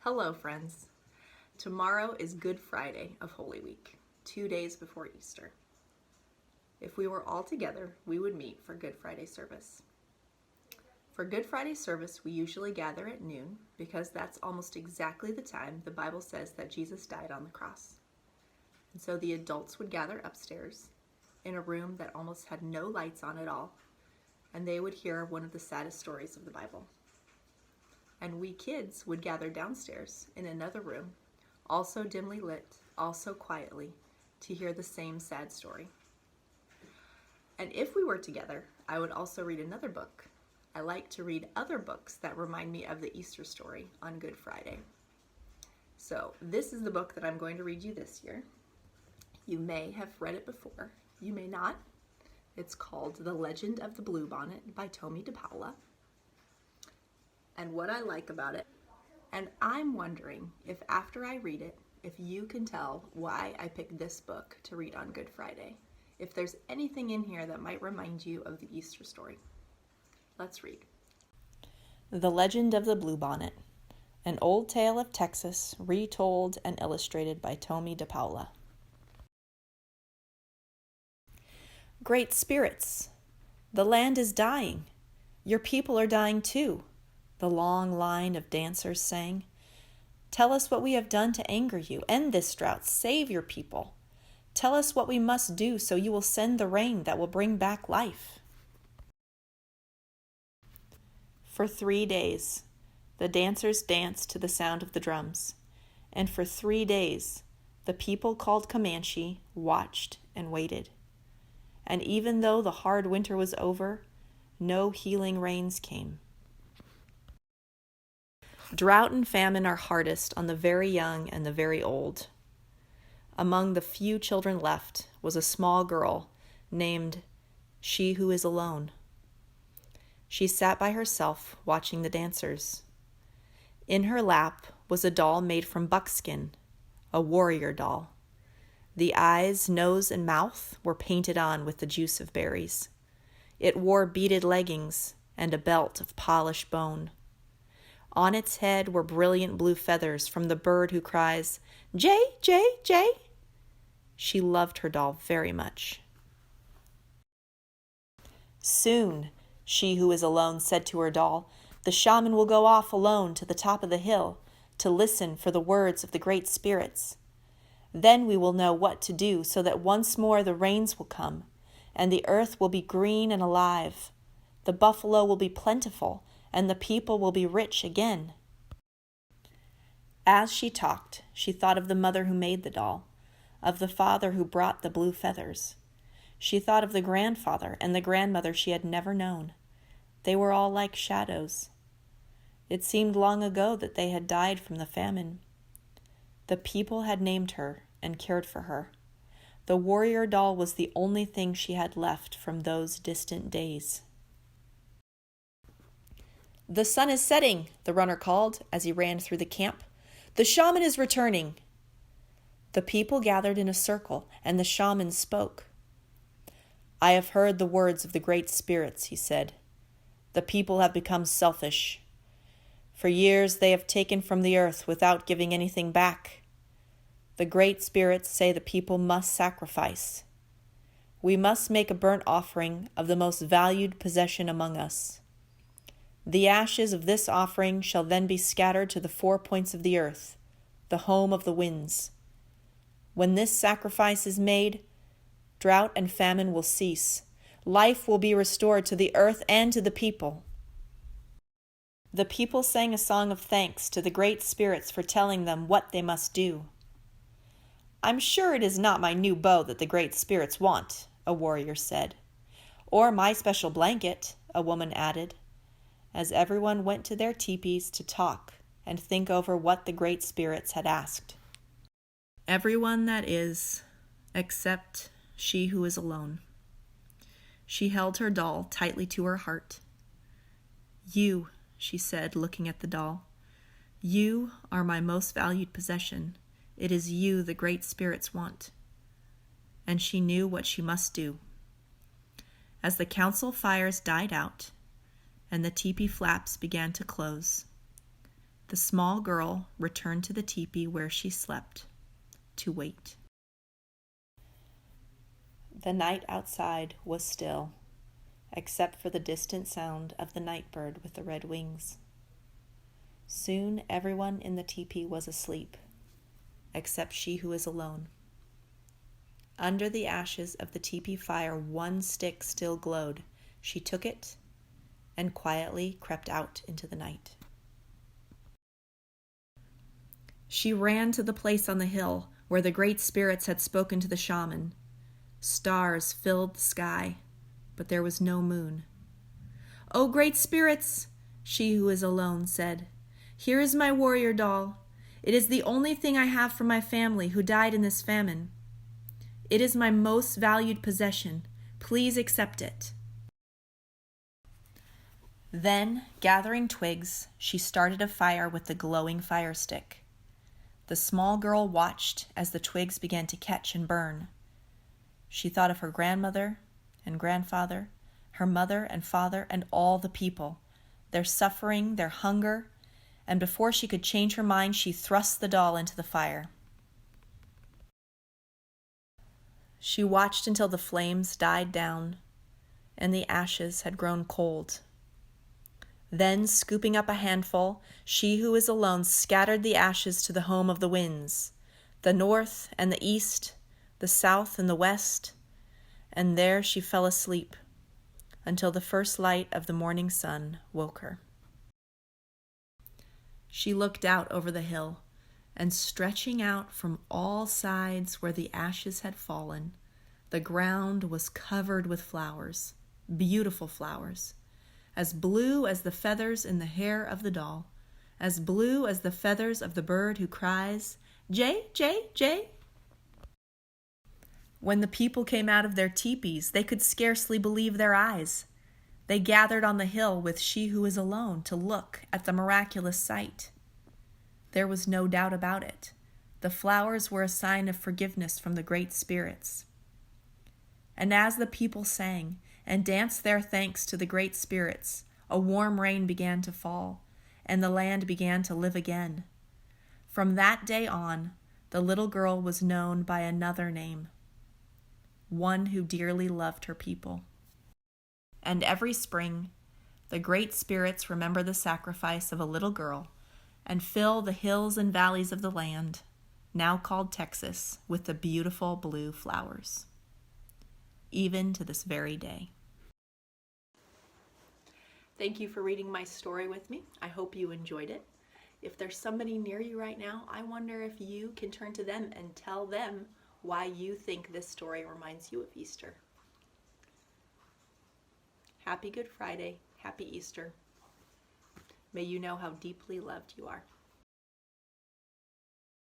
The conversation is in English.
Hello, friends. Tomorrow is Good Friday of Holy Week, 2 days before Easter. If we were all together, we would meet for Good Friday service. For Good Friday service, we usually gather at noon because that's almost exactly the time the Bible says that Jesus died on the cross. And so the adults would gather upstairs in a room that almost had no lights on at all, and they would hear one of the saddest stories of the Bible. And we kids would gather downstairs in another room, also dimly lit, also quietly, to hear the same sad story. And if we were together, I would also read another book. I like to read other books that remind me of the Easter story on Good Friday. So this is the book that I'm going to read you this year. You may have read it before. You may not. It's called The Legend of the Bluebonnet by Tomie DePaola. And what I like about it, and I'm wondering if after I read it, if you can tell why I picked this book to read on Good Friday, if there's anything in here that might remind you of the Easter story. Let's read. The Legend of the Bluebonnet, an old tale of Texas, retold and illustrated by Tomie DePaola. Great spirits, the land is dying. Your people are dying too. The long line of dancers sang. Tell us what we have done to anger you. End this drought. Save your people. Tell us what we must do so you will send the rain that will bring back life. For 3 days, the dancers danced to the sound of the drums. And for 3 days, the people called Comanche watched and waited. And even though the hard winter was over, no healing rains came. Drought and famine are hardest on the very young and the very old. Among the few children left was a small girl named She Who Is Alone. She sat by herself watching the dancers. In her lap was a doll made from buckskin, a warrior doll. The eyes, nose, and mouth were painted on with the juice of berries. It wore beaded leggings and a belt of polished bone. On its head were brilliant blue feathers from the bird who cries, "Jay, Jay, Jay." She loved her doll very much. Soon, She Who Is Alone said to her doll, "The shaman will go off alone to the top of the hill to listen for the words of the great spirits. Then we will know what to do so that once more the rains will come, and the earth will be green and alive. The buffalo will be plentiful, and the people will be rich again." As she talked, she thought of the mother who made the doll, of the father who brought the blue feathers. She thought of the grandfather and the grandmother she had never known. They were all like shadows. It seemed long ago that they had died from the famine. The people had named her and cared for her. The warrior doll was the only thing she had left from those distant days. "The sun is setting," the runner called as he ran through the camp. "The shaman is returning." The people gathered in a circle, and the shaman spoke. "I have heard the words of the great spirits," he said. "The people have become selfish. For years they have taken from the earth without giving anything back. The great spirits say the people must sacrifice. We must make a burnt offering of the most valued possession among us. The ashes of this offering shall then be scattered to the 4 points of the earth, the home of the winds. When this sacrifice is made, drought and famine will cease. Life will be restored to the earth and to the people." The people sang a song of thanks to the great spirits for telling them what they must do. "I'm sure it is not my new bow that the great spirits want," a warrior said. "Or my special blanket," a woman added, as everyone went to their teepees to talk and think over what the great spirits had asked. Everyone, that is, except She Who Is Alone. She held her doll tightly to her heart. "You," she said, looking at the doll, "you are my most valued possession. It is you the great spirits want." And she knew what she must do. As the council fires died out and the teepee flaps began to close, The small girl returned to the teepee where she slept to wait. The night outside was still, except for the distant sound of the night bird with the red wings. Soon everyone in the teepee was asleep, except she who is alone. Under the ashes of the teepee fire, one stick still glowed. She took it and quietly crept out into the night. She ran to the place on the hill where the great spirits had spoken to the shaman. Stars filled the sky, but there was no moon. "O great spirits," she who is alone said, "here is my warrior doll. It is the only thing I have from my family who died in this famine. It is my most valued possession. Please accept it." Then, gathering twigs, she started a fire with the glowing fire stick. The small girl watched as the twigs began to catch and burn. She thought of her grandmother and grandfather, her mother and father, and all the people, their suffering, their hunger, and before she could change her mind, she thrust the doll into the fire. She watched until the flames died down and the ashes had grown cold. Then, scooping up a handful, she who is alone scattered the ashes to the home of the winds, the north and the east, the south and the west, and there she fell asleep until the first light of the morning sun woke her. She looked out over the hill, and stretching out from all sides where the ashes had fallen, the ground was covered with flowers, beautiful flowers, as blue as the feathers in the hair of the doll, as blue as the feathers of the bird who cries, "Jay, Jay, Jay." When the people came out of their teepees, they could scarcely believe their eyes. They gathered on the hill with she who is alone to look at the miraculous sight. There was no doubt about it. The flowers were a sign of forgiveness from the great spirits. And as the people sang and danced their thanks to the great spirits, a warm rain began to fall, and the land began to live again. From that day on, the little girl was known by another name, one who dearly loved her people. And every spring, the great spirits remember the sacrifice of a little girl and fill the hills and valleys of the land, now called Texas, with the beautiful blue flowers, even to this very day. Thank you for reading my story with me. I hope you enjoyed it. If there's somebody near you right now, I wonder if you can turn to them and tell them why you think this story reminds you of Easter. Happy Good Friday. Happy Easter. May you know how deeply loved you are.